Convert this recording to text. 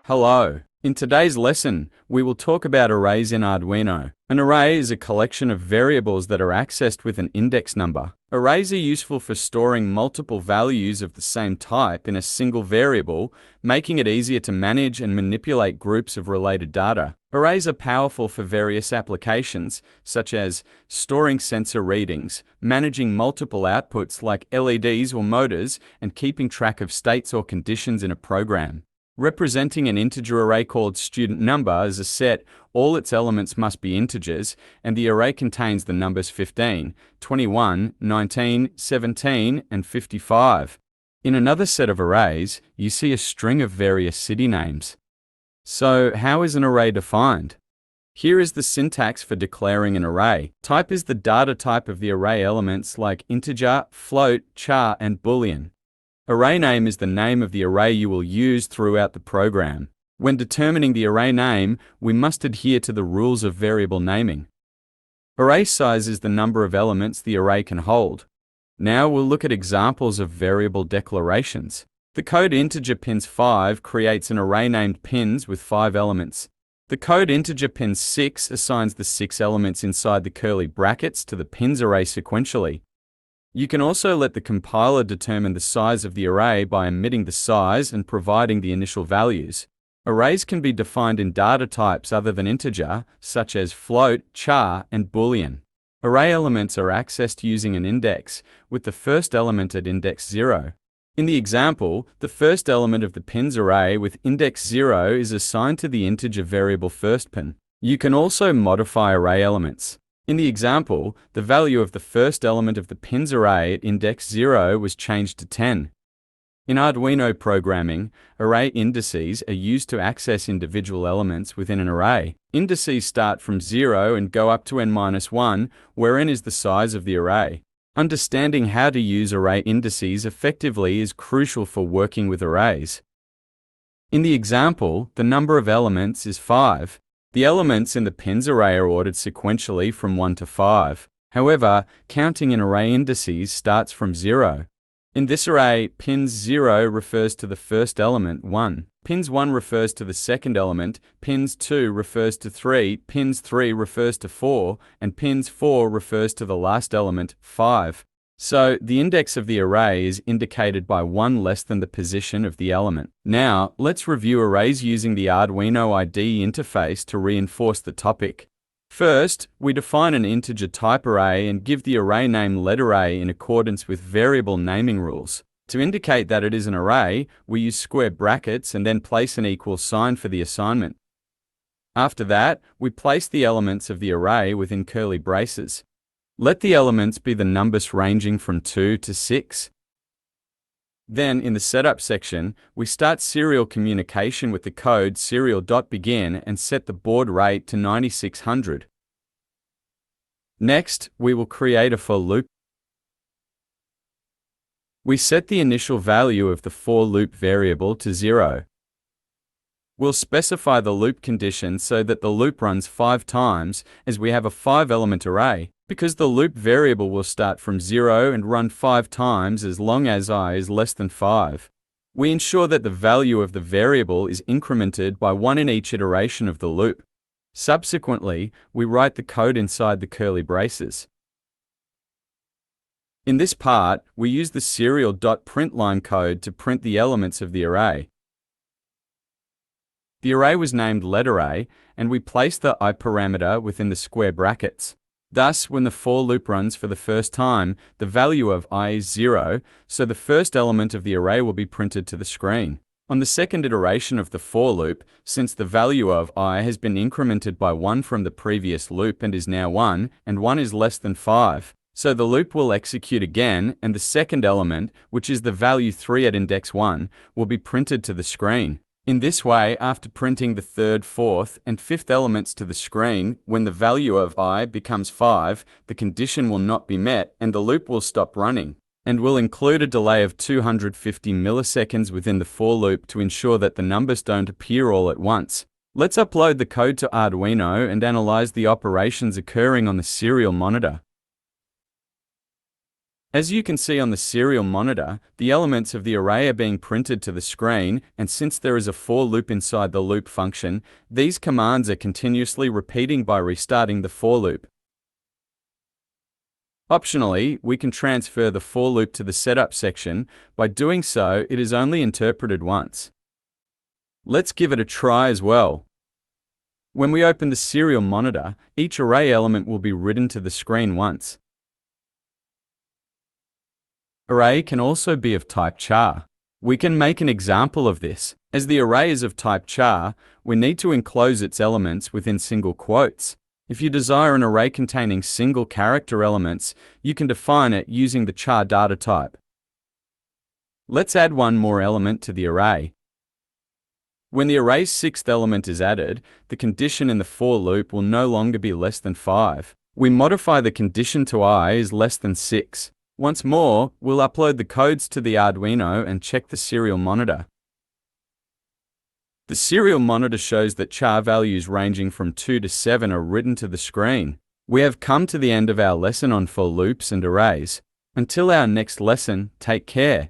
Hello. In today's lesson, we will talk about arrays in Arduino. An array is a collection of variables that are accessed with an index number. Arrays are useful for storing multiple values of the same type in a single variable, making it easier to manage and manipulate groups of related data. Arrays are powerful for various applications, such as storing sensor readings, managing multiple outputs like LEDs or motors, and keeping track of states or conditions in a program. Representing an integer array called student number as a set, all its elements must be integers, and the array contains the numbers 15, 21, 19, 17, and 55. In another set of arrays, you see a string of various city names. So, how is an array defined? Here is the syntax for declaring an array. Type is the data type of the array elements like integer, float, char, and boolean. ArrayName is the name of the array you will use throughout the program. When determining the array name, we must adhere to the rules of variable naming. ArraySize is the number of elements the array can hold. Now we'll look at examples of variable declarations. The code integer pins 5 creates an array named pins with 5 elements. The code integer pins 6 assigns the 6 elements inside the curly brackets to the pins array sequentially. You can also let the compiler determine the size of the array by omitting the size and providing the initial values. Arrays can be defined in data types other than integer, such as float, char, and boolean. Array elements are accessed using an index, with the first element at index 0. In the example, the first element of the pins array with index 0 is assigned to the integer variable first pin. You can also modify array elements. In the example, the value of the first element of the pins array at index 0 was changed to 10. In Arduino programming, array indices are used to access individual elements within an array. Indices start from 0 and go up to n-1, where n is the size of the array. Understanding how to use array indices effectively is crucial for working with arrays. In the example, the number of elements is 5. The elements in the pins array are ordered sequentially from 1 to 5. However, counting in array indices starts from 0. In this array, pins 0 refers to the first element, 1. Pins 1 refers to the second element, pins 2 refers to 3, pins 3 refers to 4, and pins 4 refers to the last element, 5. So, the index of the array is indicated by 1 less than the position of the element. Now, let's review arrays using the Arduino IDE interface to reinforce the topic. First, we define an integer type array and give the array name letArray in accordance with variable naming rules. To indicate that it is an array, we use square brackets and then place an equal sign for the assignment. After that, we place the elements of the array within curly braces. Let the elements be the numbers ranging from 2 to 6. Then, in the setup section, we start serial communication with the code serial.begin and set the baud rate to 9600. Next, we will create a for loop. We set the initial value of the for loop variable to 0. We'll specify the loop condition so that the loop runs 5 times, as we have a 5-element array. Because the loop variable will start from 0 and run 5 times as long as I is less than 5. We ensure that the value of the variable is incremented by 1 in each iteration of the loop. Subsequently, we write the code inside the curly braces. In this part, we use the serial.println code to print the elements of the array. The array was named letArray, and we place the I parameter within the square brackets. Thus, when the for loop runs for the first time, the value of I is 0, so the first element of the array will be printed to the screen. On the second iteration of the for loop, since the value of I has been incremented by 1 from the previous loop and is now 1, and 1 is less than 5, so the loop will execute again, and the second element, which is the value 3 at index 1, will be printed to the screen. In this way, after printing the third, fourth, and fifth elements to the screen, when the value of I becomes 5, the condition will not be met and the loop will stop running, and will include a delay of 250 milliseconds within the for loop to ensure that the numbers don't appear all at once. Let's upload the code to Arduino and analyze the operations occurring on the serial monitor. As you can see on the serial monitor, the elements of the array are being printed to the screen, and since there is a for loop inside the loop function, these commands are continuously repeating by restarting the for loop. Optionally, we can transfer the for loop to the setup section. By doing so, it is only interpreted once. Let's give it a try as well. When we open the serial monitor, each array element will be written to the screen once. Array can also be of type char. We can make an example of this. As the array is of type char, we need to enclose its elements within single quotes. If you desire an array containing single character elements, you can define it using the char data type. Let's add one more element to the array. When the array's sixth element is added, the condition in the for loop will no longer be less than 5. We modify the condition to I is less than 6. Once more, we'll upload the codes to the Arduino and check the serial monitor. The serial monitor shows that char values ranging from 2 to 7 are written to the screen. We have come to the end of our lesson on for loops and arrays. Until our next lesson, take care.